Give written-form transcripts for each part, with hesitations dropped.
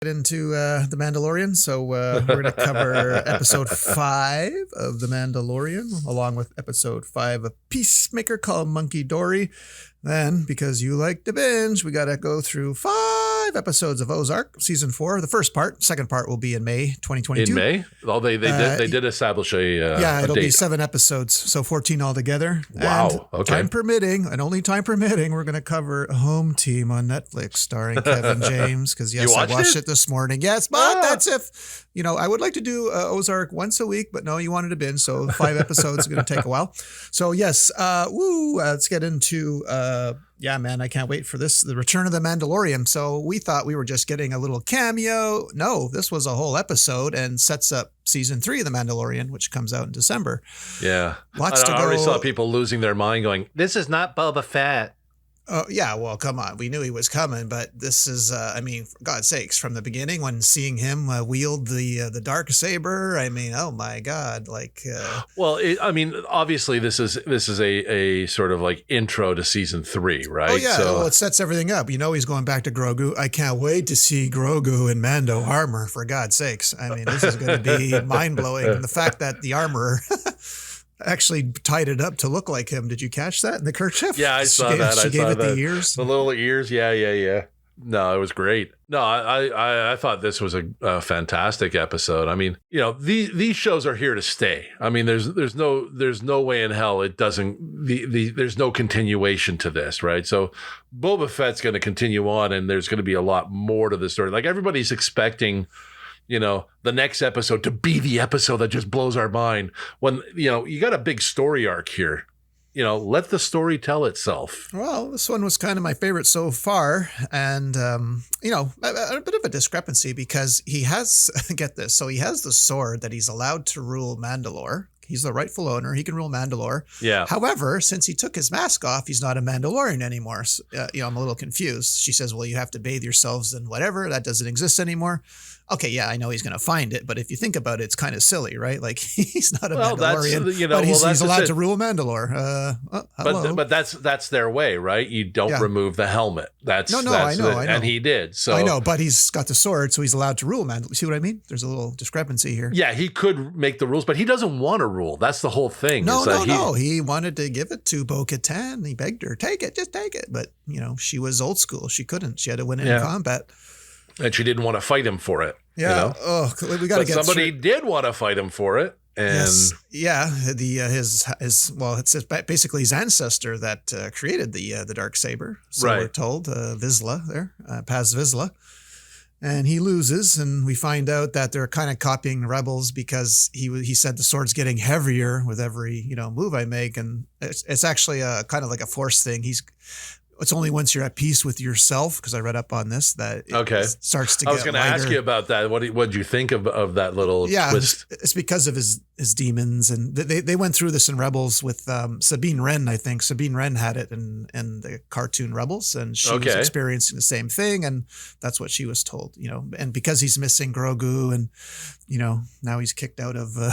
Into The Mandalorian. So we're going to cover episode 5 of The Mandalorian, along with episode 5 of Peacemaker called Monkey Dory. Then, because you like to binge, we got to go through 5 episodes of Ozark, season 4. The first part, second part will be in May 2022. In May? Oh, they did establish it'll date. be 7 episodes, so 14 altogether. Wow. And okay. Time permitting, and only time permitting, we're going to cover Home Team on Netflix, starring Kevin James. Because yes, I watched it this morning. Yes, but that's if I would like to do Ozark once a week, but no, you wanted to binge, so 5 episodes is going to take a while. So yes, let's get into. Yeah, man, I can't wait for this. The Return of the Mandalorian. So we thought we were just getting a little cameo. No, this was a whole episode and sets up season 3 of The Mandalorian, which comes out in December. Yeah. Lots to go. I already saw people losing their mind going, this is not Boba Fett. Oh, yeah, well, come on. We knew he was coming, but this is, for God's sakes, from the beginning when seeing him wield the Dark Saber, oh my God, Well, obviously this is a sort of like intro to season 3, right? Oh, yeah, well, it sets everything up. He's going back to Grogu. I can't wait to see Grogu in Mando armor, for God's sakes. This is going to be mind-blowing. And the fact that the armor... actually tied it up to look like him. Did you catch that in the kerchief? Yeah, I saw that. She gave it the ears. The little ears. Yeah. No, it was great. No, I thought this was a fantastic episode. These shows are here to stay. There's no way in hell it doesn't. There's no continuation to this, right? So Boba Fett's going to continue on, and there's going to be a lot more to the story. Like everybody's expecting. The next episode to be the episode that just blows our mind when, you got a big story arc here. Let the story tell itself. Well, this one was kind of my favorite so far. And, a bit of a discrepancy because he has, get this, so he has the sword that he's allowed to rule Mandalore. He's the rightful owner. He can rule Mandalore. Yeah. However, since he took his mask off, he's not a Mandalorian anymore. So, I'm a little confused. She says, well, you have to bathe yourselves in whatever. That doesn't exist anymore. Okay, yeah, I know he's going to find it, but if you think about it, it's kind of silly, right? Like he's not a Mandalorian, but he's allowed to rule Mandalore. Hello. But that's their way, right? You don't remove the helmet. I know, and he did. So I know, but he's got the sword, so he's allowed to rule Mandalore. See what I mean? There's a little discrepancy here. Yeah, he could make the rules, but he doesn't want to rule. That's the whole thing. No. He wanted to give it to Bo-Katan. He begged her, take it, just take it. But she was old school. She couldn't. She had to win in combat. And she didn't want to fight him for it. Yeah. Oh, we got to get somebody did want to fight him for it. And yes. Yeah. It's basically his ancestor that created the Dark Saber. So we're told Vizsla there, Paz Vizsla. And he loses, and we find out that they're kind of copying Rebels because he said the sword's getting heavier with every move I make, and it's actually a kind of like a force thing. It's only once you're at peace with yourself, because I read up on this, that it starts to get lighter. I was going to ask you about that. What did you think of that little twist? It's because of his demons. And they went through this in Rebels with Sabine Wren, I think. Sabine Wren had it in the cartoon Rebels, and she was experiencing the same thing. And that's what she was told, And because he's missing Grogu and, now he's kicked out of the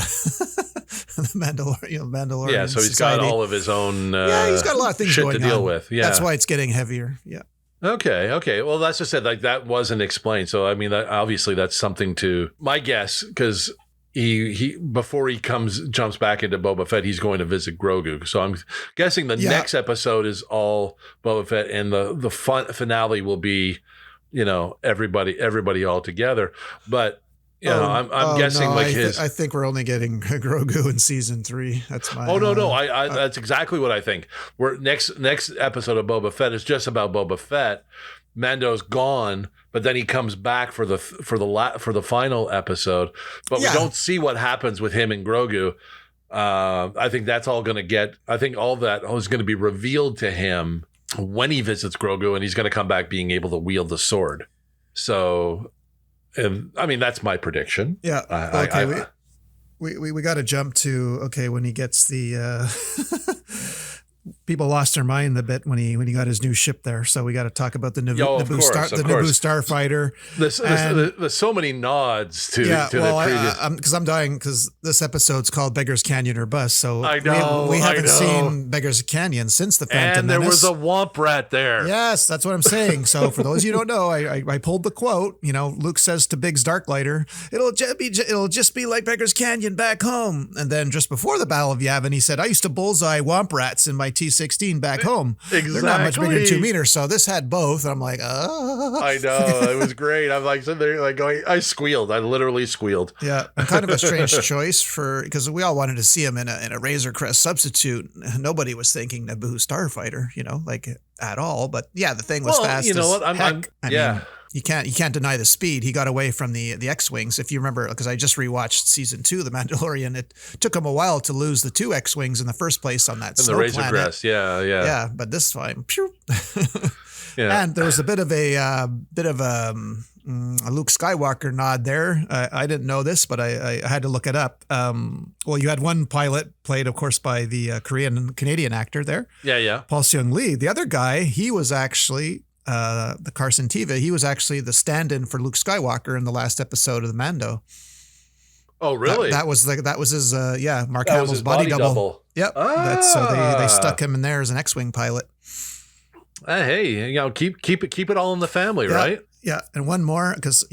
Mandalorian. Yeah, so he's society. got all of his own he's got a lot of things shit going to deal on. with. Yeah. That's why it's getting heavier. Yeah. Okay. Well, that's just it. Like that wasn't explained. So, obviously that's something to my guess, because he before he jumps back into Boba Fett, he's going to visit Grogu. So I'm guessing the next episode is all Boba Fett, and the finale will be, everybody all together. But I'm guessing I think we're only getting Grogu in season 3. That's my. Oh no! That's exactly what I think. We're next episode of Boba Fett is just about Boba Fett. Mando's gone, but then he comes back for the final episode. But we don't see what happens with him and Grogu. I think that's all going to get. I think all that is going to be revealed to him when he visits Grogu, and he's going to come back being able to wield the sword. So. That's my prediction. Yeah. We got to jump to when he gets the people lost their mind a bit when he got his new ship there. So we got to talk about the Naboo Starfighter. There's so many nods to the previous. Because I'm dying because this episode's called Beggar's Canyon or Bust. So I know we haven't seen Beggar's Canyon since the Phantom Menace. And there was a womp rat there. Yes, that's what I'm saying. So for those of you who don't know, I pulled the quote. Luke says to Biggs Darklighter, "It'll just be like Beggar's Canyon back home." And then just before the Battle of Yavin, he said, "I used to bullseye womp rats in my T-16 back home. Exactly. They're not much bigger than 2 meters." So this had both. And I'm like, I know. It was great. I'm like sitting there like going, I squealed. I literally squealed. Yeah. Kind of a strange choice because we all wanted to see him in a Razor Crest substitute. Nobody was thinking Naboo Starfighter, like at all. But yeah, the thing was fast. You know what? I mean, you can't deny the speed. He got away from the X-Wings. If you remember, because I just rewatched season 2, The Mandalorian, it took him a while to lose the 2 X-Wings in the first place on that snow planet. The Razor Crest, yeah. Yeah, but this time, pew. Yeah. And there was a bit of a Luke Skywalker nod there. I didn't know this, but I had to look it up. Well, you had one pilot played, of course, by the Canadian actor there. Yeah. Paul Seung-Lee. The other guy, he was actually the Carson Teva. He was actually the stand-in for Luke Skywalker in the last episode of the Mando. Oh, really? That was his Mark Hamill's body double. Yep. So they stuck him in there as an X-wing pilot. Hey, keep it all in the family, right? Yeah, and one more, because,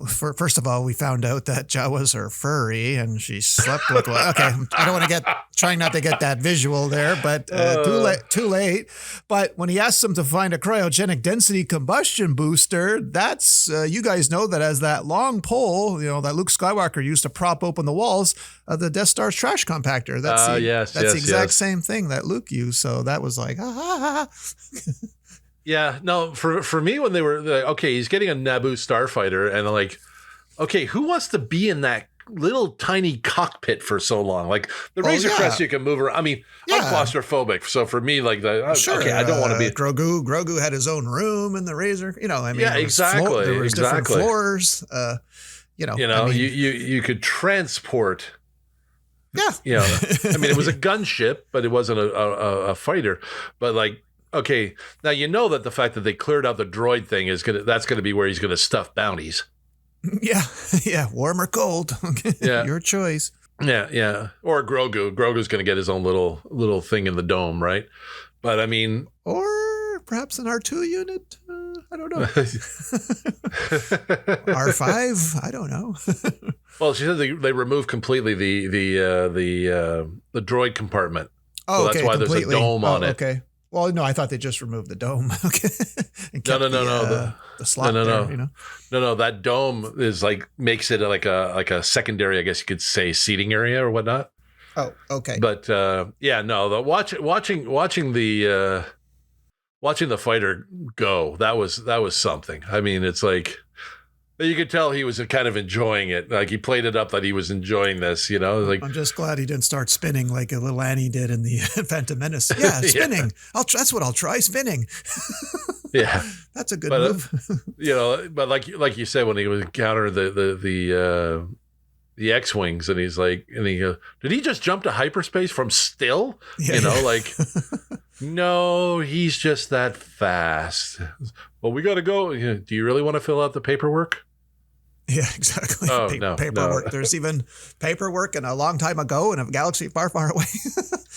first of all, we found out that Jawas are furry and she slept with one. Okay, I don't want to trying not to get that visual there, but too late. But when he asks them to find a cryogenic density combustion booster, that's, you guys know that as that long pole, that Luke Skywalker used to prop open the walls of the Death Star's trash compactor. That's the exact same thing that Luke used. So that was like, Yeah, no, for me, when they were like, okay, he's getting a Naboo Starfighter, and like, okay, who wants to be in that little tiny cockpit for so long? Like the Razor Crest, you can move around. I mean, I'm claustrophobic, so for me, like, okay, I don't want to be. Grogu had his own room in the Razor. Exactly. There was different floors. You could transport. Yeah. I mean, it was a gunship, but it wasn't a fighter. But like. Okay, now that the fact that they cleared out the droid thing that's gonna be where he's gonna stuff bounties. Yeah, warm or cold. Yeah, your choice. Yeah, or Grogu. Grogu's gonna get his own little thing in the dome, right? But I mean, or perhaps an R2 unit. I don't know. R5. I don't know. Well, she said they removed completely the droid compartment. Oh, so that's why completely. There's a dome on it. Okay. Well, no, I thought they just removed the dome. Okay. No. The slot there. No. That dome is makes it like a secondary, I guess you could say, seating area or whatnot. Oh, okay. But watching the fighter go, that was something. I mean, it's like. You could tell he was kind of enjoying it. Like he played it up that he was enjoying this, Like I'm just glad he didn't start spinning like a little Annie did in the Phantom Menace. Yeah, spinning. Yeah. That's what I'll try, spinning. Yeah, that's a good move. But like you said, when he was encountering the X-wings, and he's like, and he goes, "Did he just jump to hyperspace from still?" No, he's just that fast. Well, we got to go. Do you really want to fill out the paperwork? Yeah, exactly. Oh, paperwork. No. There's even paperwork in a long time ago in a galaxy far, far away.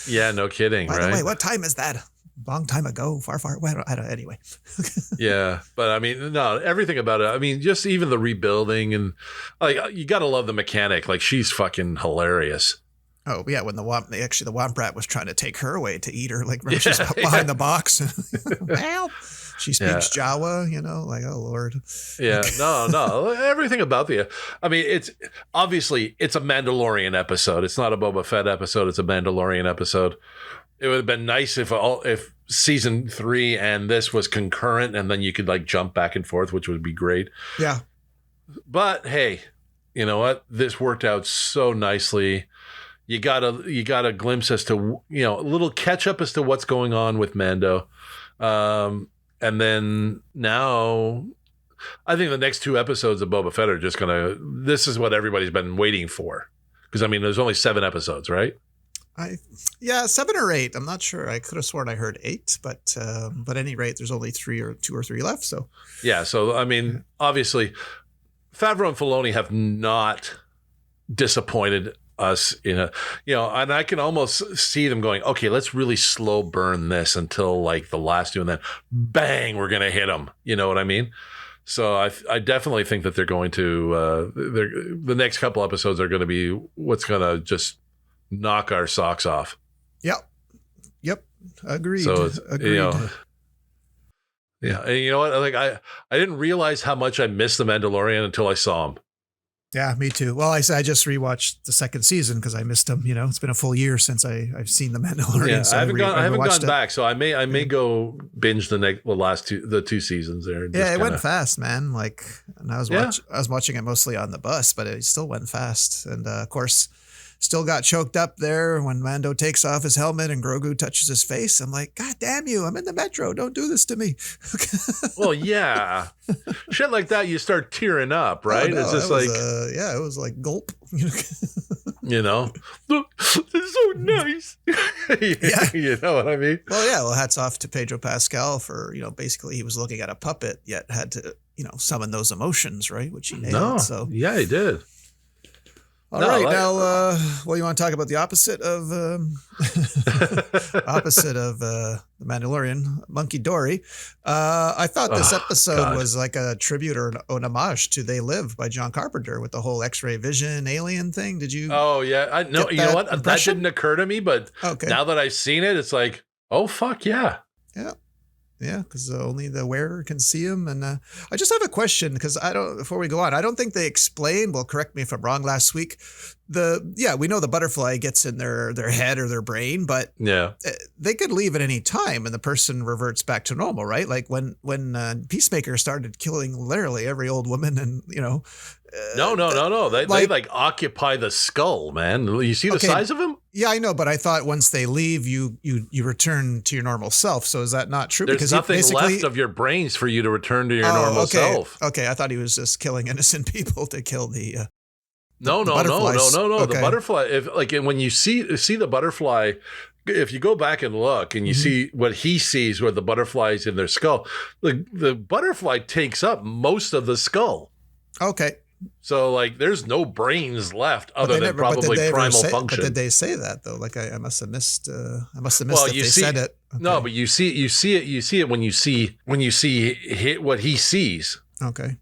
Yeah, no kidding. By right? the way, what time is that? Long time ago, far, far away. Anyway. Yeah, but I mean, no, everything about it. I mean, just even the rebuilding and you got to love the mechanic. Like she's fucking hilarious. Oh yeah, when the Womp Rat was trying to take her away to eat her, like she's behind the box. Help! She speaks Jawa, oh Lord. Yeah, no, everything about I mean, it's a Mandalorian episode. It's not a Boba Fett episode. It's a Mandalorian episode. It would have been nice if season 3 and this was concurrent, and then you could jump back and forth, which would be great. Yeah. But hey, you know what? This worked out so nicely. You got a glimpse as to a little catch up as to what's going on with Mando, and then now I think the next 2 episodes of Boba Fett are just gonna. This is what everybody's been waiting for, because I mean there's only 7 episodes, right? Yeah, 7 or 8. I'm not sure. I could have sworn I heard 8, but at any rate, there's only 2 or 3 left. So yeah. So I mean, obviously, Favreau and Filoni have not disappointed us in a, and I can almost see them going, okay, let's really slow burn this until like the last 2, and then bang, we're gonna hit them. You know what I mean? So I definitely think that they're going to the next couple episodes are going to be what's going to just knock our socks off. Yep. Agreed. So Agreed. Yeah, and you know what? Like I didn't realize how much I missed the Mandalorian until I saw him. Yeah, me too. Well, I just rewatched the second season because I missed him. It's been a full year since I've seen the Mandalorian. Yeah, so I haven't gone back, so I may go binge the 2 seasons there. Yeah, it went fast, man. Like, and I was watching it mostly on the bus, but it still went fast. And of course, still got choked up there when Mando takes off his helmet and Grogu touches his face. I'm like, God damn you! I'm in the metro. Don't do this to me. Well, yeah, shit like that, you start tearing up, right? Oh, no, it's just it was like gulp. It's so nice. Yeah. You know what I mean? Well, yeah. Well, hats off to Pedro Pascal for basically he was looking at a puppet yet had to summon those emotions, right? Which he nailed. No, so yeah, he did. All right, now, well, you want to talk about the opposite of the Mandalorian, Monkey Dory? I thought this episode was like a tribute or an homage to They Live by John Carpenter with the whole X-ray vision alien thing. Did you? Oh yeah, you know what? That didn't occur to me, but now that I've seen it, it's like, oh fuck yeah. Yeah, because only the wearer can see him. And I just have a question because before we go on, I don't think they explained, well, correct me if I'm wrong, last week. We know the butterfly gets in their head or their brain, but they could leave at any time and the person reverts back to normal, right? Like when Peacemaker started killing literally every old woman and, No. They occupy the skull, man. You see the size of him? Yeah, I know, but I thought once they leave, you return to your normal self. So is that not true? There's nothing left of your brains for you to return to your normal self. Okay, I thought he was just killing innocent people to kill the. No. Okay. The butterfly. When you see the butterfly, if you go back and look and you see what he sees with the butterflies in their skull, the butterfly takes up most of the skull. Okay. So there's no brains left other than probably primal function. But did they say that though? Like I must have missed. I must have missed that they said it. Okay. No, but you see it when you see what he sees. Okay.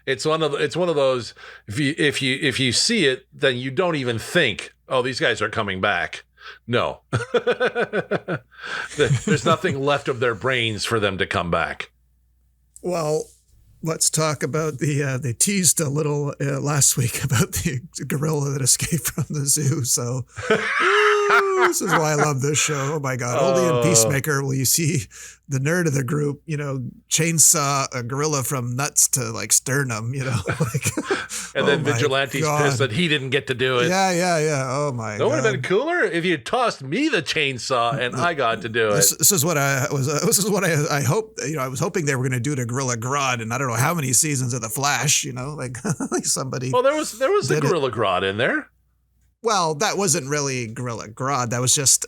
It's one of those. If you see it, then you don't even think, oh, these guys are coming back. No, there's nothing left of their brains for them to come back. Well, let's talk about they teased a little last week about the gorilla that escaped from the zoo. So this is why I love this show. Oh my God. Only in Peacemaker will you see the nerd of the group, chainsaw a gorilla from nuts to sternum, and then Vigilante's pissed that he didn't get to do it. Yeah. Oh my God. That would have been cooler if you tossed me the chainsaw and I got to do it. This is what I hope, I was hoping they were going to do to Gorilla Grodd, and I don't know how many seasons of The Flash, like somebody. Well, there was the Gorilla Grodd in there. Well, that wasn't really Gorilla Grodd. That was just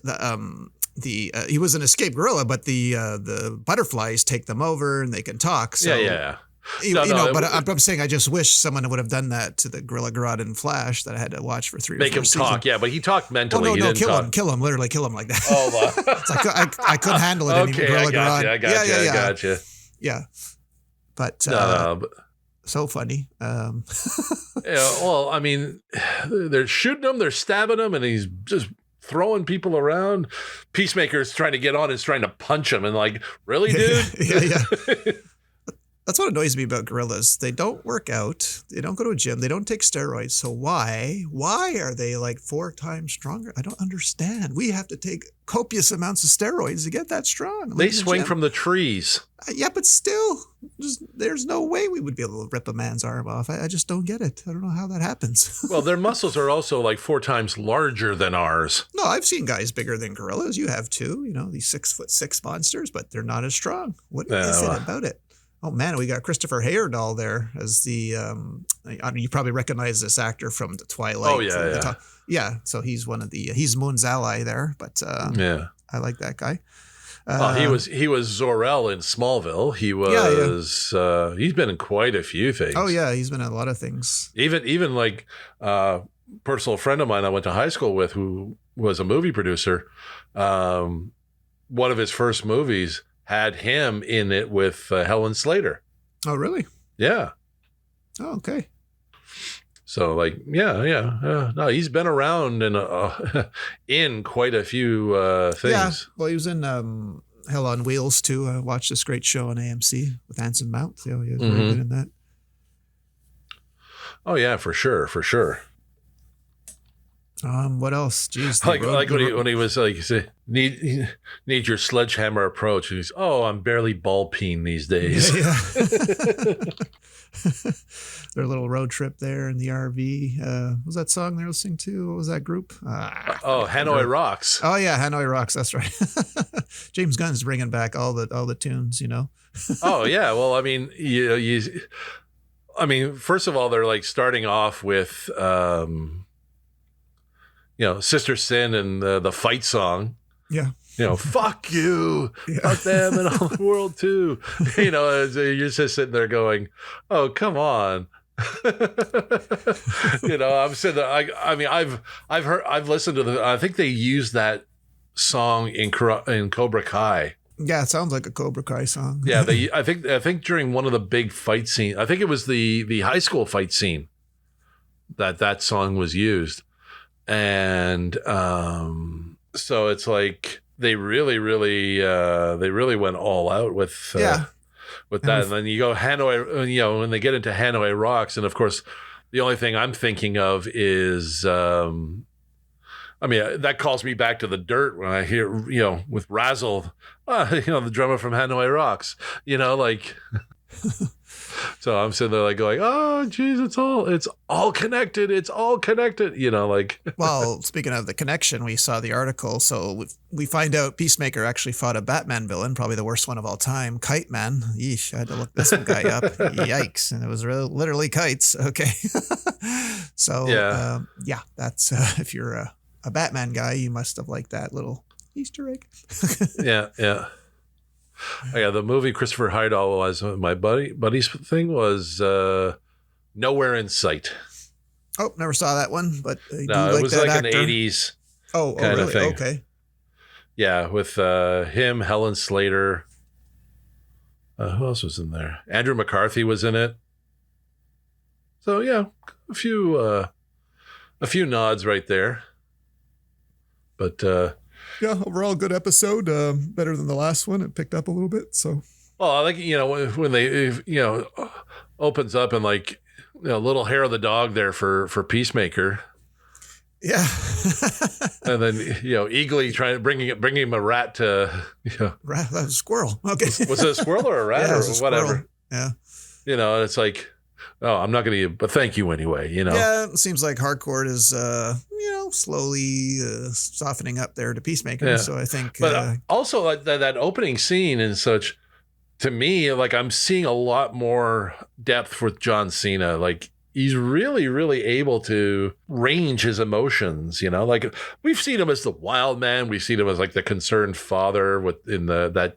he was an escaped gorilla, but the butterflies take them over and they can talk. So yeah. But I'm saying I just wish someone would have done that to the Gorilla Grodd in Flash that I had to watch for 3 or 4 seasons. Make him talk, yeah, but he talked mentally. Oh, no, kill him, literally kill him like that. Oh, it's like I couldn't handle it anymore. Okay, I got you. Yeah, but so funny. Yeah, well, I mean, they're shooting him, they're stabbing him, and he's just throwing people around. Peacemaker's trying to get on, is trying to punch him, and really, dude? Yeah. That's what annoys me about gorillas. They don't work out. They don't go to a gym. They don't take steroids. So why are they 4 times stronger? I don't understand. We have to take copious amounts of steroids to get that strong. They swing from the trees. Yeah, but still, there's no way we would be able to rip a man's arm off. I just don't get it. I don't know how that happens. Well, their muscles are also 4 times larger than ours. No, I've seen guys bigger than gorillas. You have too. These 6'6" monsters, but they're not as strong. What is it about it? Oh man, we got Christopher Heyerdahl there as the. You probably recognize this actor from the Twilight. Oh yeah. Yeah. So he's one of the. He's Moon's ally there, but yeah, I like that guy. He was Zor-El in Smallville. He was. Yeah. He's been in quite a few things. Oh yeah, he's been in a lot of things. Even like personal friend of mine I went to high school with, who was a movie producer. One of his first movies had him in it with Helen Slater. Oh really? Yeah. Oh okay. So like no, he's been around in quite a few things. Yeah, well, he was in Hell on Wheels too. I watched this great show on AMC with Anson Mount. So he was very good in that. Oh yeah, for sure. What else? Jeez, when he was like, need your sledgehammer approach. And he's, I'm barely ball peen these days. Yeah. Their little road trip there in the RV. What was that song they were listening to? What was that group? Hanoi Rocks. Oh yeah, Hanoi Rocks. That's right. James Gunn's bringing back all the tunes. Oh yeah. Well, I mean, first of all, they're like starting off with, Sister Sin and the fight song. Yeah. Fuck you, fuck them and all the world too. You're just sitting there going, oh, come on. I'm sitting there, I've listened to I think they used that song in Cobra Kai. Yeah, it sounds like a Cobra Kai song. Yeah, I think during one of the big fight scenes, I think it was the high school fight scene that song was used. And so it's like they really went all out with that. And then you go Hanoi, when they get into Hanoi Rocks, and of course the only thing I'm thinking of is that calls me back to The Dirt when I hear with Razzle, the drummer from Hanoi Rocks, So I'm sitting there like going, oh, geez, it's all connected. It's all connected, Well, speaking of the connection, we saw the article. So we find out Peacemaker actually fought a Batman villain, probably the worst one of all time, Kite Man. Yeesh, I had to look this guy up. Yikes. And it was literally kites. Okay. So, that's if you're a Batman guy, you must have liked that little Easter egg. Yeah. The movie Christopher Heyerdahl was my buddy's thing was Nowhere in Sight. Oh, never saw that one, but it was like actor. An 80s kind really? of thing. Okay. Yeah, with him, Helen Slater. Who else was in there? Andrew McCarthy was in it. So yeah, a few nods right there. But yeah, overall good episode. Better than the last one. It picked up a little bit. So, well, I like when they opens up and like little hair of the dog there for Peacemaker. Yeah. And then eagerly trying to bring him a rat to rat, that was a squirrel. Okay. Was it a squirrel or a rat or whatever? Yeah. And it's like, oh, I'm not going to, but thank you anyway. Yeah, it seems like Hardcore is slowly softening up there to Peacemaker. Yeah. So I think, but also like that opening scene and such, to me, like I'm seeing a lot more depth with John Cena. Like he's really, really able to range his emotions. Like we've seen him as the wild man. We've seen him as like the concerned father in the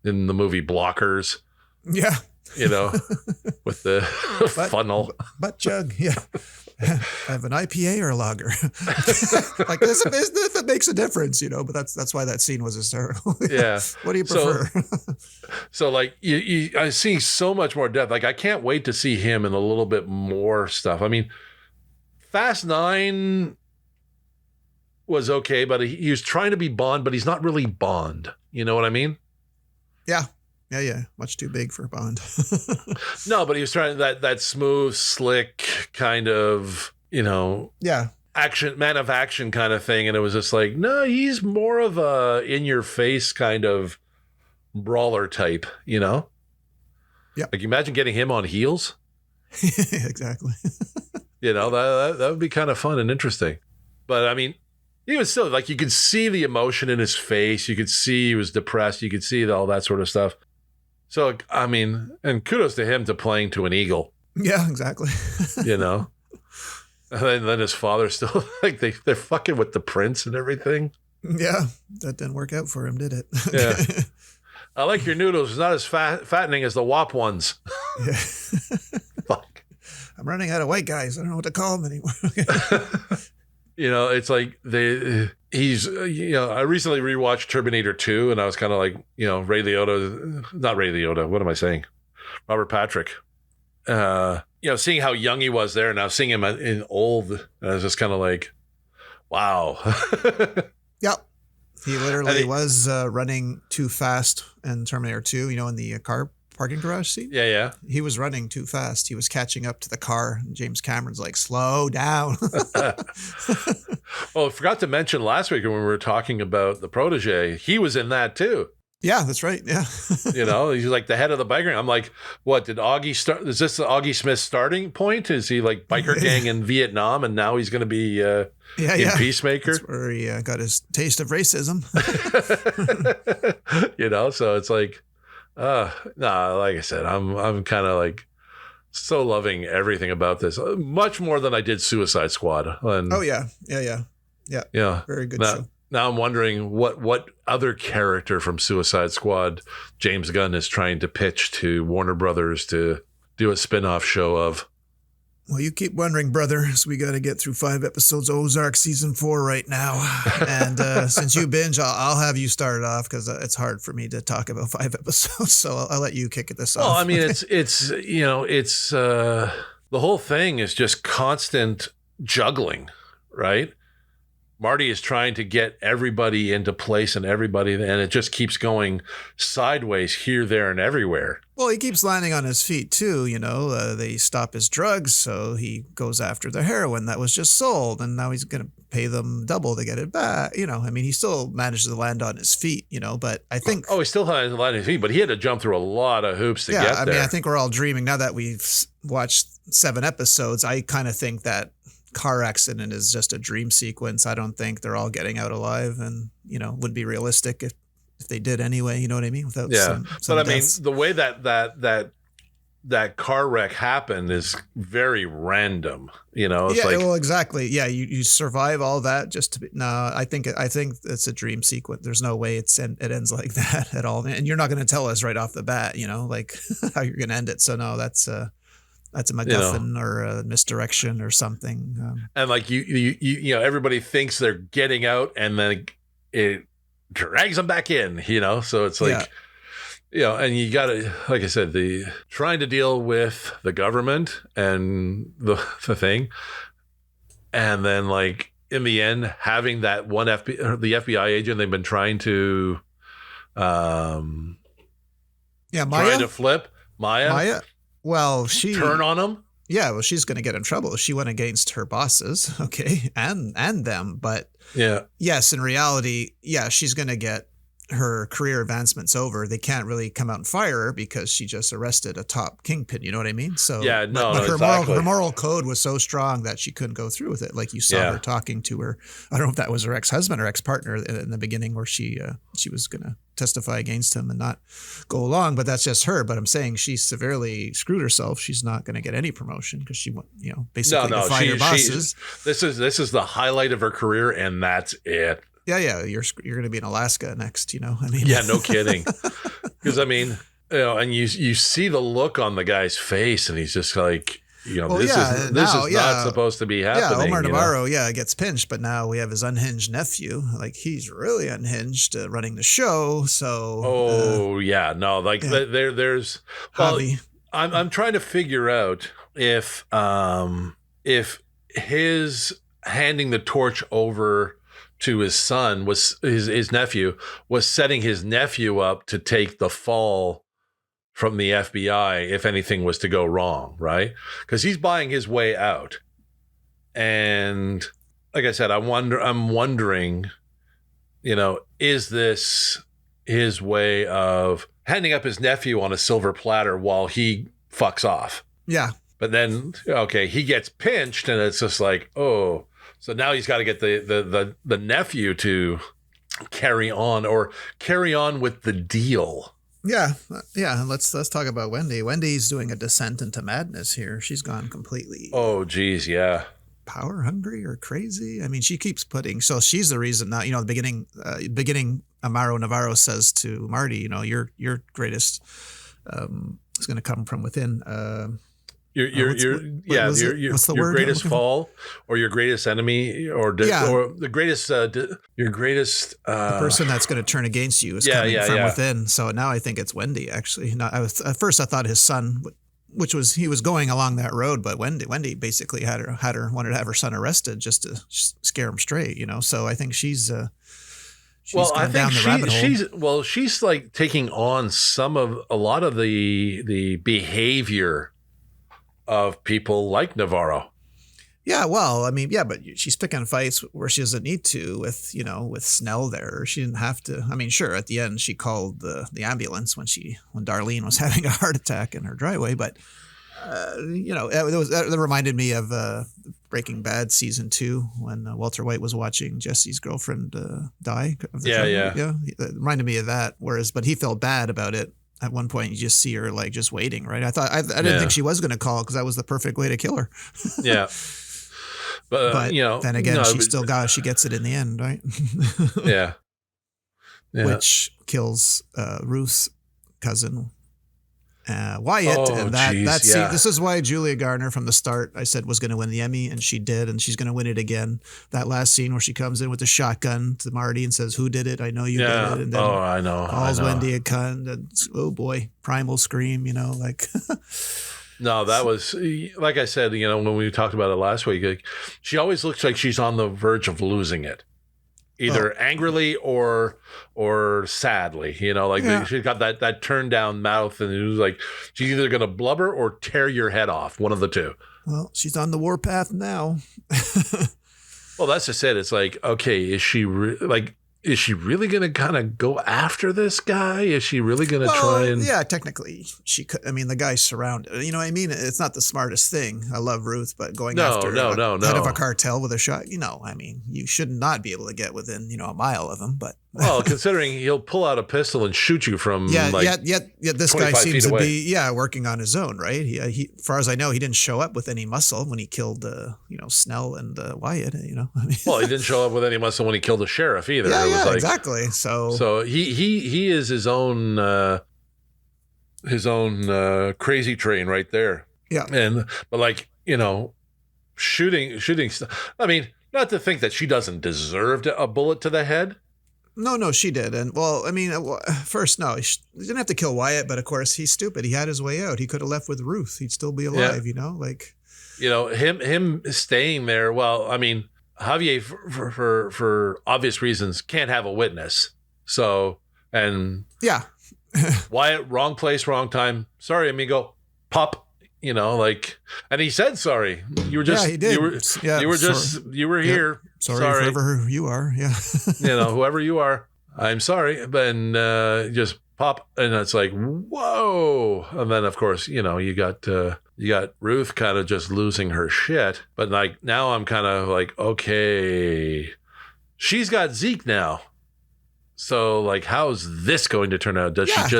movie Blockers. Yeah. With the funnel. Butt jug, yeah. I have an IPA or a lager. Like this, if it makes a difference, but that's why that scene was hysterical. Yeah. What do you prefer? So like I see so much more depth. Like I can't wait to see him in a little bit more stuff. I mean, Fast 9 was okay, but he was trying to be Bond, but he's not really Bond. You know what I mean? Yeah. Yeah. Much too big for Bond. No, but he was trying that smooth, slick kind of, action, man of action kind of thing. And it was just like, no, he's more of a in your face kind of brawler type, Yeah. Like imagine getting him on heels. Exactly. That would be kind of fun and interesting. But I mean, even still, like you could see the emotion in his face. You could see he was depressed. You could see all that sort of stuff. So, I mean, and kudos to him to playing to an eagle. Yeah, exactly. You know? And then his father still, like, they're fucking with the prince and everything. Yeah, that didn't work out for him, did it? Yeah. I like your noodles. It's not as fattening as the WAP ones. Yeah. Fuck. I'm running out of white guys. I don't know what to call them anymore. You know, it's like I recently rewatched Terminator 2 and I was kind of like, not Ray Liotta. What am I saying? Robert Patrick. Seeing how young he was there and now seeing him in old, I was just kind of like, wow. Yep. He literally was running too fast in Terminator 2, in the car parking garage scene. Yeah. He was running too fast. He was catching up to the car. And James Cameron's like, slow down. Well, I forgot to mention last week when we were talking about the protege, he was in that too. Yeah, that's right. Yeah. He's like the head of the biker gang. I'm like, what did Augie start? Is this the Augie Smith starting point? Is he like biker gang in Vietnam and now he's going to be in Peacemaker? That's where he got his taste of racism. So it's like, like I said, I'm kind of like so loving everything about this, much more than I did Suicide Squad. And, yeah. Very good show. Now I'm wondering what other character from Suicide Squad James Gunn is trying to pitch to Warner Brothers to do a spin-off show of. Well, you keep wondering, brother, so we got to get through 5 episodes of Ozark season 4 right now. And since you binge, I'll have you start it off because it's hard for me to talk about 5 episodes. So I'll let you kick this off. Well, I mean, it's the whole thing is just constant juggling, right? Marty is trying to get everybody into place and it just keeps going sideways here, there, and everywhere. Well, he keeps landing on his feet, too. They stop his drugs, so he goes after the heroin that was just sold, and now he's going to pay them double to get it back. He still manages to land on his feet, but I think... Oh, he still had to land on his feet, but he had to jump through a lot of hoops to get there. I think we're all dreaming. Now that we've watched 7 episodes, I kind of think that car accident is just a dream sequence. I don't think they're all getting out alive, and would be realistic if they did anyway. You know what I mean? Without some but deaths. I mean, the way that car wreck happened is very random. Exactly. Yeah, you survive all that just to be. No, I think it's a dream sequence. There's no way it ends like that at all, and you're not going to tell us right off the bat. Like how you're going to end it. So no, that's a MacGuffin or a misdirection or something. And like you everybody thinks they're getting out, and then it drags them back in. So it's like, and you got to, like I said, trying to deal with the government and the thing, and then like in the end having that one the FBI agent they've been trying to, Maya, trying to flip Maya. Well, she turn on him. Yeah, well, she's going to get in trouble. She went against her bosses, okay, and them. But yes, in reality, she's going to get her career advancement's over. They can't really come out and fire her because she just arrested a top kingpin. You know what I mean? So but her moral code was so strong that she couldn't go through with it. Like you saw her talking to her. I don't know if that was her ex-husband or ex-partner in the beginning, where she was going to testify against him and not go along. But that's just her. But I'm saying she severely screwed herself. She's not going to get any promotion because she went, basically defied her bosses. This is the highlight of her career, and that's it. Yeah, you're going to be in Alaska next, Yeah, no kidding. Because and you see the look on the guy's face, and he's just like, this is not supposed to be happening. Yeah, Omar Navarro, gets pinched, but now we have his unhinged nephew. Like he's really unhinged, running the show. So there's Javi. I'm trying to figure out if his handing the torch over to his son was his nephew was setting his nephew up to take the fall from the FBI if anything was to go wrong, right? Because he's buying his way out. And like I said, I'm wondering, is this his way of handing up his nephew on a silver platter while he fucks off? Yeah. But then, he gets pinched, and it's just like, oh. So now he's got to get the nephew to carry on with the deal. Yeah, yeah. Let's talk about Wendy. Wendy's doing a descent into madness here. She's gone completely Oh, geez, yeah. power hungry or crazy. I mean, she keeps putting. So she's the reason now. The beginning. Amaro Navarro says to Marty, your greatest is going to come from within. Your greatest fall, or your greatest enemy, or the greatest your greatest the person that's going to turn against you is coming from within. So now I think it's Wendy. Actually, at first I thought his son, he was going along that road, but Wendy basically wanted to have her son arrested just to scare him straight. So I think she's I think she's like taking on a lot of the behavior of people like Navarro. Yeah, well, I mean, yeah, but she's picking fights where she doesn't need to with Snell there. She didn't have to. I mean, sure, at the end she called the ambulance when Darlene was having a heart attack in her driveway, but that reminded me of Breaking Bad season 2 when Walter White was watching Jesse's girlfriend die. It reminded me of that. But he felt bad about it. At one point, you just see her like just waiting, right? I didn't think she was going to call because that was the perfect way to kill her. Yeah, but then again, she gets it in the end, right? yeah. Which kills Ruth's cousin. Wyatt, and that scene. This is why Julia Garner from the start I said was going to win the Emmy, and she did, and she's going to win it again. That last scene where she comes in with the shotgun to Marty and says, "Who did it? I know you did it." And then I know. Calls Wendy a cunt. And, oh boy, primal scream. Like. No, that was like I said. When we talked about it last week, like, she always looks like she's on the verge of losing it. Either angrily or sadly, she's got that turned down mouth, and it was like she's either going to blubber or tear your head off, one of the two. Well, she's on the warpath now. Well, that's just it. It's like, okay, is she really going to kind of go after this guy? Is she really going to try and? Yeah, technically she could. I mean, the guy's surrounded. You know what I mean? It's not the smartest thing. I love Ruth, but going after head of a cartel with a shot, I mean, you should not be able to get within, a mile of him. But well, considering he'll pull out a pistol and shoot you from yet this guy seems to be working on his own, right? He, as far as I know, he didn't show up with any muscle when he killed Snell and Wyatt. I mean, well, he didn't show up with any muscle when he killed the sheriff either. Yeah, exactly. So he is his own crazy train right there. Yeah, but shooting. I mean, not to think that she doesn't deserve a bullet to the head. No, she did. And well, I mean, first, no, she didn't have to kill Wyatt, but of course he's stupid. He had his way out. He could have left with Ruth. He'd still be alive, him staying there. Well, I mean, Javier, for obvious reasons, can't have a witness. So, and Wyatt, wrong place, wrong time. Sorry, amigo. Pop. And he said sorry. You were just, he did. You were here. Sorry, whoever you are. Yeah. Whoever you are, I'm sorry. But just pop, and it's like, whoa. And then of course, you got Ruth kind of just losing her shit. But like now, I'm kind of like, okay, she's got Zeke now. So like, how's this going to turn out?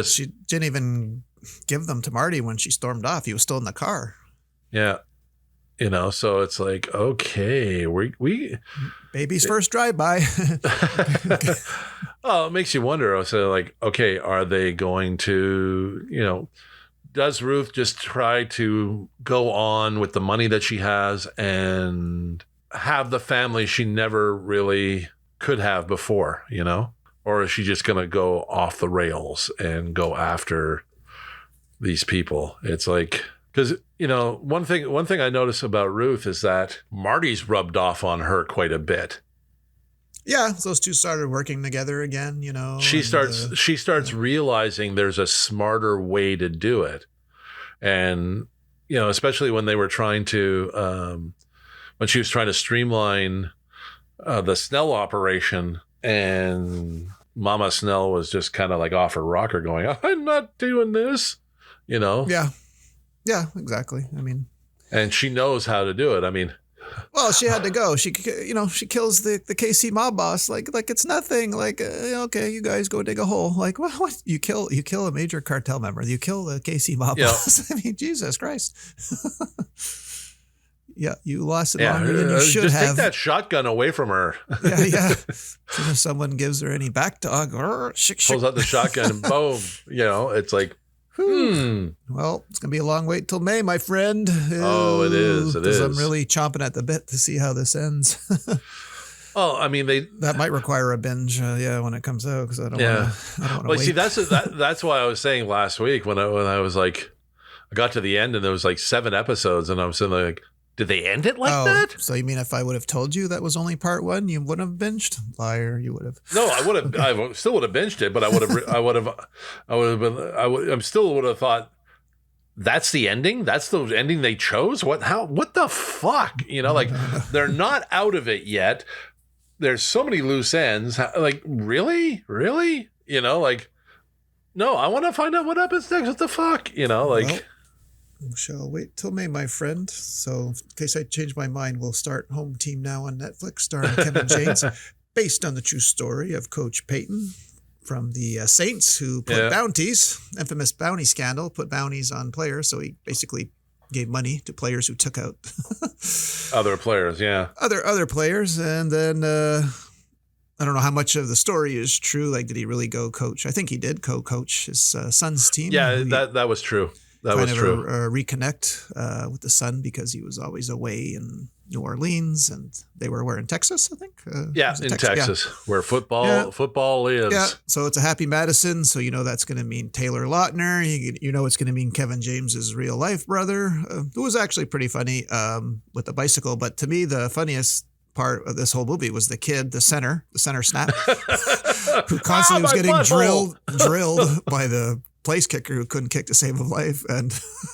She didn't even give them to Marty when she stormed off. He was still in the car. Yeah. So it's like, okay, we baby's first drive-by. Oh, it makes you wonder. So like, okay, are they going to, does Ruth just try to go on with the money that she has and have the family she never really could have before, or is she just going to go off the rails and go after these people? It's like, because one thing I notice about Ruth is that Marty's rubbed off on her quite a bit. Yeah, those two started working together again. She starts realizing there's a smarter way to do it, and especially when they were trying to when she was trying to streamline the Snell operation, and Mama Snell was just kind of like off her rocker, going, "I'm not doing this." Yeah, exactly. I mean, and she knows how to do it. I mean, Well, she had to go. She kills the KC mob boss like it's nothing. Like, okay, you guys go dig a hole. Like, what? You kill a major cartel member. You kill the KC mob boss. I mean, Jesus Christ. Yeah, you lost it longer than you should just have. Take that shotgun away from her. Yeah. So if someone gives her any back dog, pulls out the shotgun and boom. It's like, Well, it's going to be a long wait till May, my friend. Oh, it is. It is. I'm really chomping at the bit to see how this ends. Oh, I mean, that might require a binge, when it comes out, because I don't want to wait. See, that's why I was saying last week when I was like, I got to the end and there was like 7 episodes, and I was sitting there like, did they end it like that? So you mean if I would have told you that was only part 1, you wouldn't have binged? Liar, you would have. No, I would have. I still would have binged it, but I still would have thought, that's the ending. That's the ending they chose. What the fuck? Like they're not out of it yet. There's so many loose ends. Like, really? Like, no, I want to find out what happens next. What the fuck? Well, we shall wait till May, my friend. So in case I change my mind, we'll start Home Team now on Netflix, starring Kevin James, based on the true story of Coach Payton from the Saints, who put bounties, infamous bounty scandal, put bounties on players. So he basically gave money to players who took out other players. Yeah. Other players. And then, I don't know how much of the story is true. Like, did he really go coach? I think he did co-coach his son's team. Yeah, that was true. That was true. Reconnect with the son because he was always away in New Orleans, and they were in Texas, I think. In Texas, where football is. Yeah, so it's a Happy Madison, so that's going to mean Taylor Lautner. It's going to mean Kevin James's real life brother, who was actually pretty funny with the bicycle. But to me, the funniest part of this whole movie was the kid, the center snap, who constantly was getting drilled by the place kicker who couldn't kick to save his life. And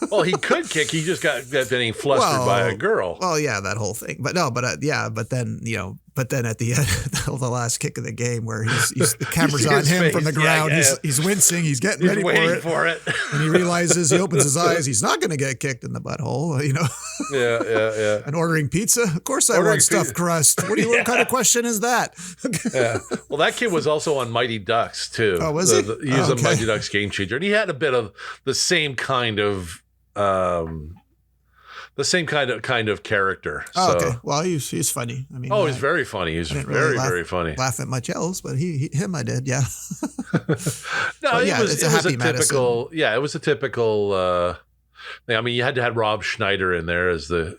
well, he could kick. He just got getting flustered by a girl. Well, yeah, that whole thing. But no, but then at the end, the last kick of the game where the camera's on him face from the ground. Yeah. He's wincing. He's getting ready for it. And he realizes, he opens his eyes. He's not going to get kicked in the butthole, Yeah. And ordering pizza. Of course I want stuffed crust. What kind of question is that? Yeah. Well, that kid was also on Mighty Ducks too. Oh, was he? He was a Mighty Ducks game changer. And he had a bit of the same kind of character. Oh, okay. Well, he's funny. I mean, he's very funny. He's very funny. Laugh at much else, but him I did, yeah. No, it was a typical. Yeah, it was a typical. Thing. I mean, you had to have Rob Schneider in there as the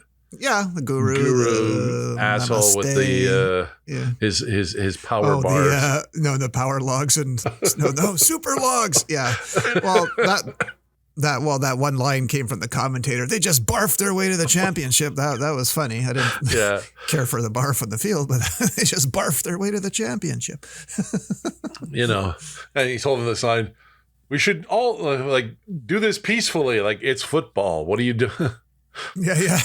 guru asshole namaste. With the his power bars. The power logs and super logs. Yeah. Well, that one line came from the commentator. They just barfed their way to the championship. That was funny. I didn't care for the barf on the field, but they just barfed their way to the championship. And he told them the sign, we should all do this peacefully. Like, it's football. What do you do? Yeah.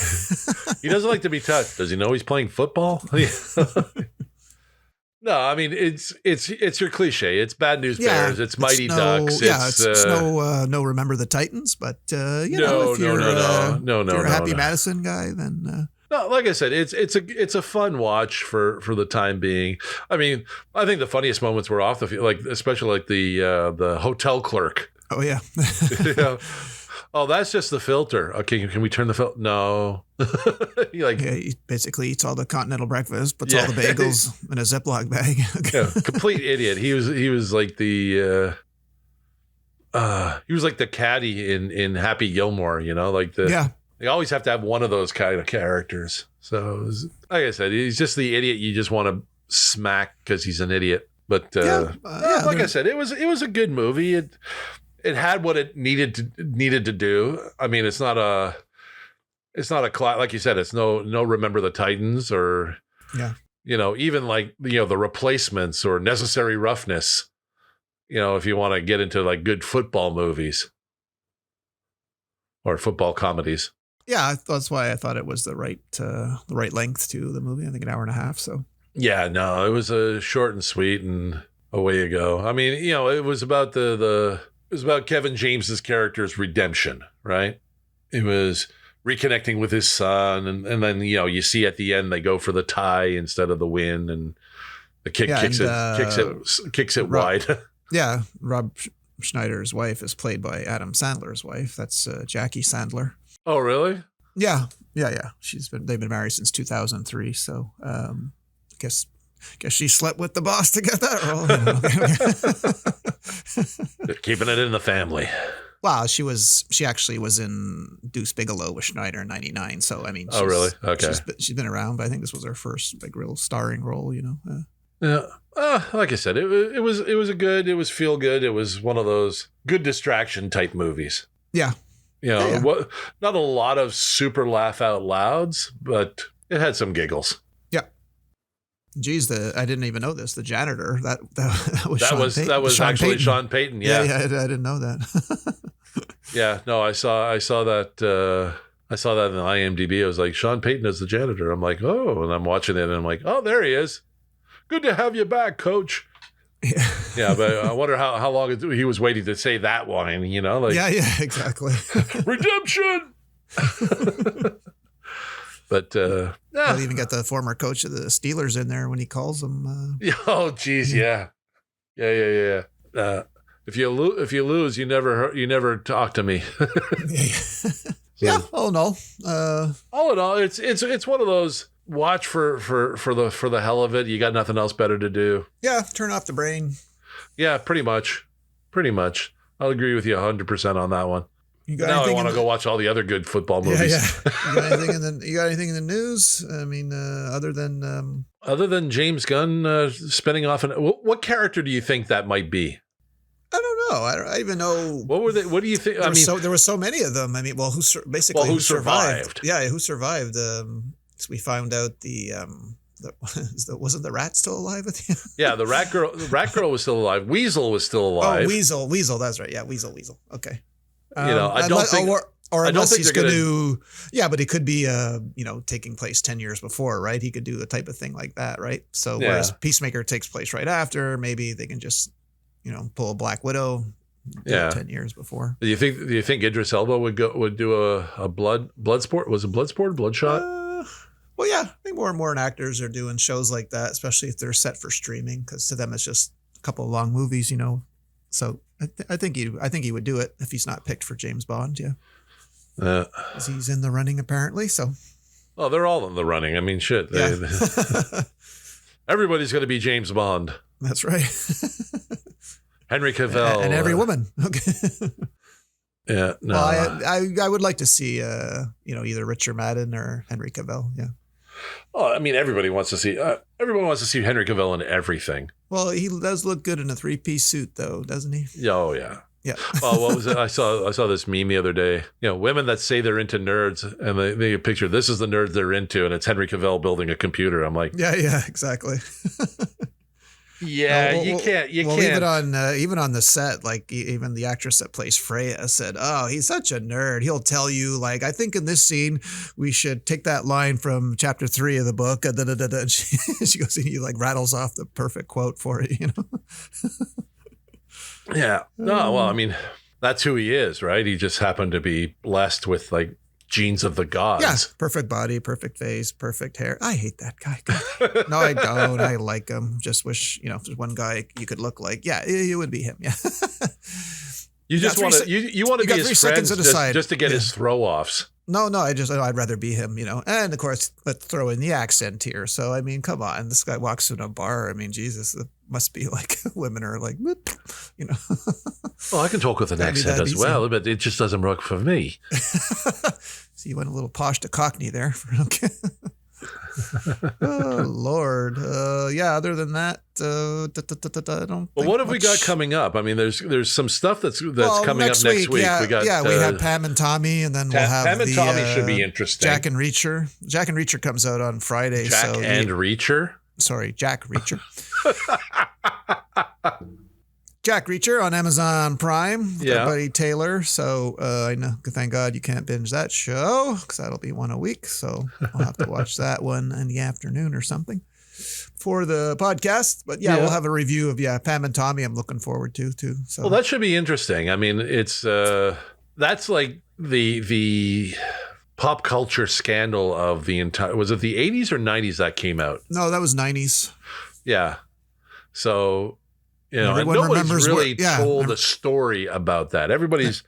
He doesn't like to be touched. Does he know he's playing football? No, I mean, it's your cliche. It's Bad News Bears. It's Mighty Ducks. It's no Remember the Titans, but if you're a Happy Madison guy, then no. Like I said, it's a fun watch for the time being. I mean, I think the funniest moments were off the field, especially the hotel clerk. Oh yeah. Oh, that's just the filter. Okay, can we turn the filter? No. He basically eats all the continental breakfast, puts all the bagels in a Ziploc bag. Complete idiot. He was like the caddy in Happy Gilmore. They always have to have one of those kind of characters. So, like I said, he's just the idiot you just want to smack because he's an idiot. But like I said, it was a good movie. It had what it needed to do. I mean, it's not a like you said, it's no Remember the Titans or even the Replacements or Necessary Roughness. If you want to get into good football movies or football comedies. Yeah, that's why I thought it was the right length to the movie. I think an hour and a half. So yeah, no, it was a short and sweet and away you go. I mean, it was about it was about Kevin James's character's redemption, right? It was reconnecting with his son, and then you see at the end they go for the tie instead of the win, and the kid kicks it wide. Yeah, Rob Schneider's wife is played by Adam Sandler's wife. That's Jackie Sandler. Oh, really? Yeah. They've been married since 2003. So I guess she slept with the boss to get that role. They're keeping it in the family. Wow, she actually was in Deuce Bigalow with Schneider in '99. So I mean, really? Okay. She's been around, but I think this was her first real starring role. Yeah. Like I said, it was feel good. It was one of those good distraction type movies. Yeah. What? Not a lot of super laugh out louds, but it had some giggles. Yeah. Geez, I didn't even know this. The janitor that was Sean actually Payton. Sean Payton. Yeah. I didn't know that. Yeah. No, I saw that. I saw that in the IMDb. I was like, Sean Payton is the janitor. I'm like, oh, and I'm watching it, and I'm like, oh, there he is. Good to have you back, Coach. Yeah, but I wonder how long he was waiting to say that line, Yeah, exactly. Redemption! But, I'll even get the former coach of the Steelers in there when he calls them. Oh, geez, yeah. Yeah. If you lose, you never talk to me. Yeah. Oh, no. All in all, it's one of those... Watch for the hell of it. You got nothing else better to do. Yeah, turn off the brain. Yeah, pretty much. I'll agree with you 100% on that one. Now I want to go watch all the other good football movies. Yeah. You got anything in the news? I mean, other than James Gunn spinning off what character do you think that might be? I don't know. I don't even know. What were they? What do you think? There were so many of them. I mean, who survived? Yeah, who survived? So we found out wasn't the rat still alive at the end? Yeah, the rat girl was still alive. Weasel was still alive. Oh, Weasel. That's right. Yeah, Weasel. Okay. I don't think. Unless he's going to. Yeah, but it could be taking place 10 years before, right? He could do a type of thing like that, right? So whereas Peacemaker takes place right after, maybe they can just pull a Black Widow. 10 years before. Do you think Idris Elba would do a blood sport? Was it Bloodshot? Well, yeah, I think more and more actors are doing shows like that, especially if they're set for streaming, because to them it's just a couple of long movies, So I think he would do it if he's not picked for James Bond. Yeah, because he's in the running apparently. So, oh, they're all in the running. I mean, shit. Everybody's going to be James Bond. That's right. Henry Cavill and every woman. Okay. Yeah, no. Well, I would like to see either Richard Madden or Henry Cavill. Yeah. Oh, I mean, everybody wants to see. Everyone wants to see Henry Cavill in everything. Well, he does look good in a 3-piece suit, though, doesn't he? Oh yeah. Yeah. Oh, what was it? I saw this meme the other day. Women that say they're into nerds, and they picture this is the nerds they're into, and it's Henry Cavill building a computer. I'm like, yeah, exactly. Yeah, you can't. Even on the set, like even the actress that plays Freya said, "Oh, he's such a nerd. He'll tell you, like, I think in this scene we should take that line from chapter 3 of the book." And she goes, and he like rattles off the perfect quote for it. Yeah. No. Well, I mean, that's who he is, right? He just happened to be blessed with like genes of the gods. Yeah, perfect body, perfect face, perfect hair. I hate that guy. No, I don't. I like him. Just wish, if there's one guy you could look like, yeah, it would be him. Yeah. You just want to you want to be his friends just to get his throw-offs. No, I'd rather be him, And of course, let's throw in the accent here. So, I mean, come on. This guy walks in a bar. I mean, Jesus, it must be like women are like, Well, I can talk with an accent as well, but it just doesn't work for me. So you went a little posh to Cockney there. Okay. Oh, Lord. Yeah, other than that, I don't. Well, what have we got coming up? I mean, there's some stuff that's coming up next week. We have Pam and Tommy, and then we'll have Pam and Tommy should be interesting. Jack and Reacher. Jack and Reacher comes out on Friday. Reacher? Sorry, Jack Reacher. Jack Reacher on Amazon Prime with our buddy Taylor. So I know, thank God you can't binge that show because that'll be one a week. So I'll have to watch that one in the afternoon or something for the podcast. But we'll have a review of Pam and Tommy. I'm looking forward to too. So that should be interesting. I mean, it's that's like the pop culture scandal of the entire, was it the 80s or 90s that came out? No, that was 90s. Yeah. So, you know, everyone and nobody's remembers really told a story about that. Everybody's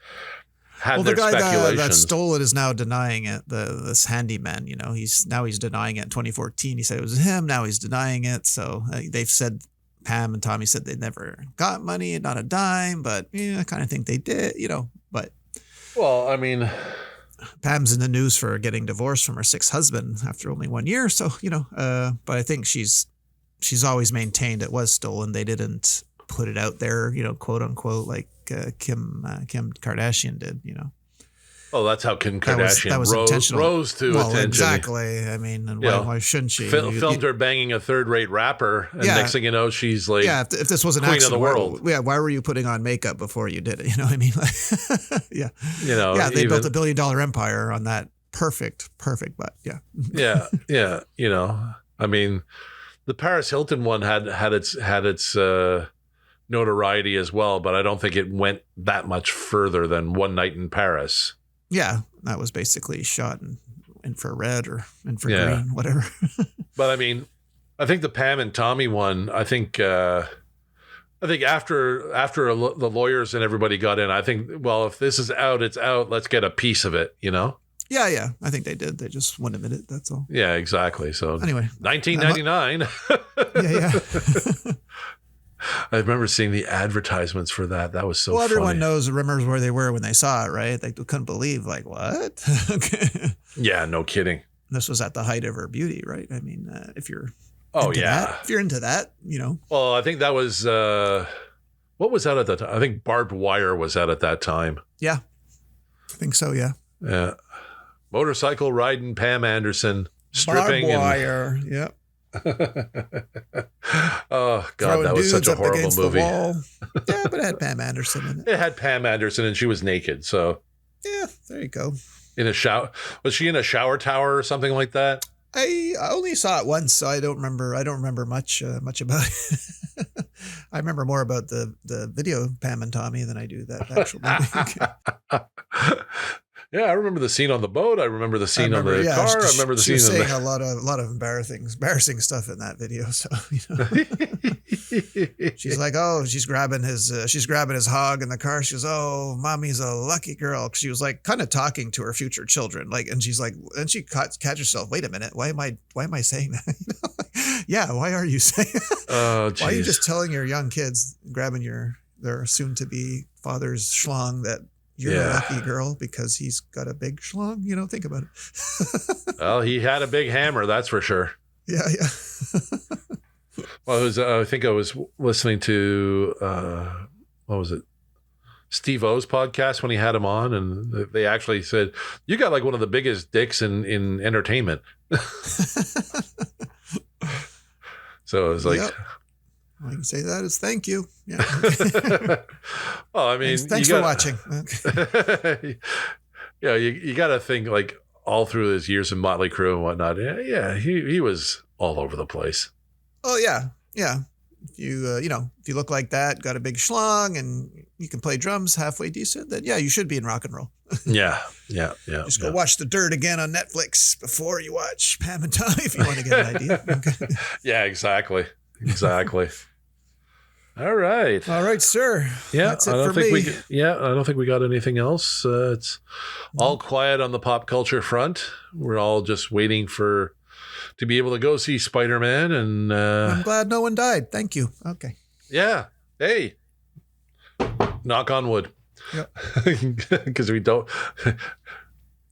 had their the guy speculations. that stole it is now denying it. This handyman, you know, he's denying it. In 2014, he said it was him. Now he's denying it. So they've said, Pam and Tommy said they never got money, not a dime, but I kind of think they did, you know, but. Well, I mean, Pam's in the news for getting divorced from her sixth husband after only 1 year. So, you know, but I think she's always maintained it was stolen. They didn't put it out there, you know, quote unquote, like Kim Kardashian did, you know. Oh, that's how Kim Kardashian rose to attention. Exactly. I mean, and why shouldn't she? Filmed her banging a third-rate rapper, and next thing you know, she's like, if this was an queen accident, of the world. Why were you putting on makeup before you did it? You know what I mean? Yeah. You know, they built $1 billion empire on that perfect butt. Yeah. yeah. You know, I mean, the Paris Hilton one had its notoriety as well, but I don't think it went that much further than One Night in Paris. Yeah, that was basically shot in infrared or infragreen, whatever. But I mean, I think the Pam and Tommy one, I think after the lawyers and everybody got in, I think, well, if this is out, it's out. Let's get a piece of it, you know? Yeah. I think they did. They just wouldn't admit it. That's all. Yeah, exactly. So anyway, 1999. Yeah. I remember seeing the advertisements for that. That was so funny. Everyone remembers where they were when they saw it, right? They couldn't believe, like, what? Okay. Yeah, no kidding. This was at the height of her beauty, right? I mean, if you're if you're into that, you know. Well, I think that was what was out at that time? I think Barbed Wire was out at that time. Yeah, I think so. Yeah. Yeah. Motorcycle riding Pam Anderson, stripping. Barbed Wire. Yeah. Oh God, that was such a horrible movie. Yeah, but it had Pam Anderson in it. It had Pam Anderson, and she was naked. So yeah, there you go. In a shower, was she in a shower tower or something like that? I only saw it once, so I don't remember much about it. I remember more about the video Pam and Tommy than I do that actual movie. Yeah, I remember the scene on the boat. I remember the scene on the car. I remember the scene. She was saying a lot of embarrassing stuff in that video. So you know, she's like, oh, she's grabbing his hog in the car. She goes, oh, mommy's a lucky girl. She was like kind of talking to her future children, like, and she's like, and she catch herself. Wait a minute, why am I saying that? You know? Yeah, why are you saying? Oh, geez. Why are you just telling your young kids, grabbing their soon to be father's schlong that? You're a lucky girl because he's got a big schlong. You know, think about it. Well, he had a big hammer, that's for sure. Yeah. Well, I think I was listening to, what was it? Steve O's podcast when he had him on, and they actually said, you got like one of the biggest dicks in entertainment. So it was like... Yep. All I can say that is thank you. Yeah. Well, I mean, thanks for watching. Yeah, you got to think like all through his years in Motley Crue and whatnot. Yeah, he was all over the place. Oh yeah. If you look like that, got a big schlong, and you can play drums halfway decent, then yeah, you should be in rock and roll. Yeah. Just go watch The Dirt again on Netflix before you watch Pam and Tommy if you want to get an idea. Okay. Yeah, exactly. All right, sir. Yeah, that's it for me. I don't think we got anything else. It's all quiet on the pop culture front. We're all just waiting to be able to go see Spider-Man, and I'm glad no one died. Thank you. Okay. Yeah. Hey. Knock on wood. Yep. Because we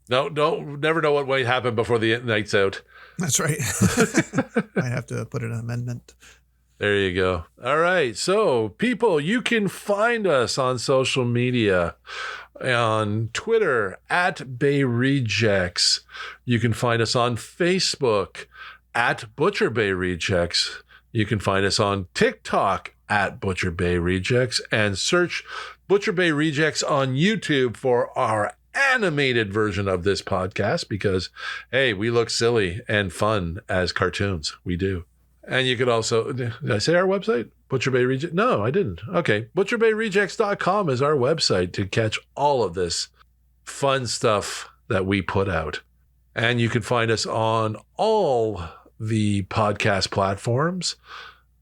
never know what might happen before the night's out. That's right. Might have to put an amendment. There you go. All right. So, people, you can find us on social media on Twitter at Bay Rejects. You can find us on Facebook at Butcher Bay Rejects. You can find us on TikTok at Butcher Bay Rejects, and search Butcher Bay Rejects on YouTube for our animated version of this podcast, because, hey, we look silly and fun as cartoons. We do. And you could also, did I say our website? Butcher Bay Rejects? No, I didn't. Okay. ButcherBayRejects.com is our website to catch all of this fun stuff that we put out. And you can find us on all the podcast platforms: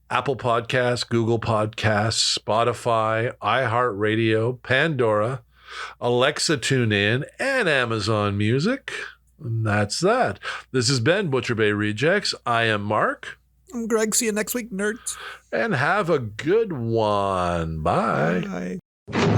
Apple Podcasts, Google Podcasts, Spotify, iHeartRadio, Pandora, Alexa TuneIn, and Amazon Music. And that's that. This has been Butcher Bay Rejects. I am Mark. I'm Greg. See you next week, nerds. And have a good one. Bye. Bye.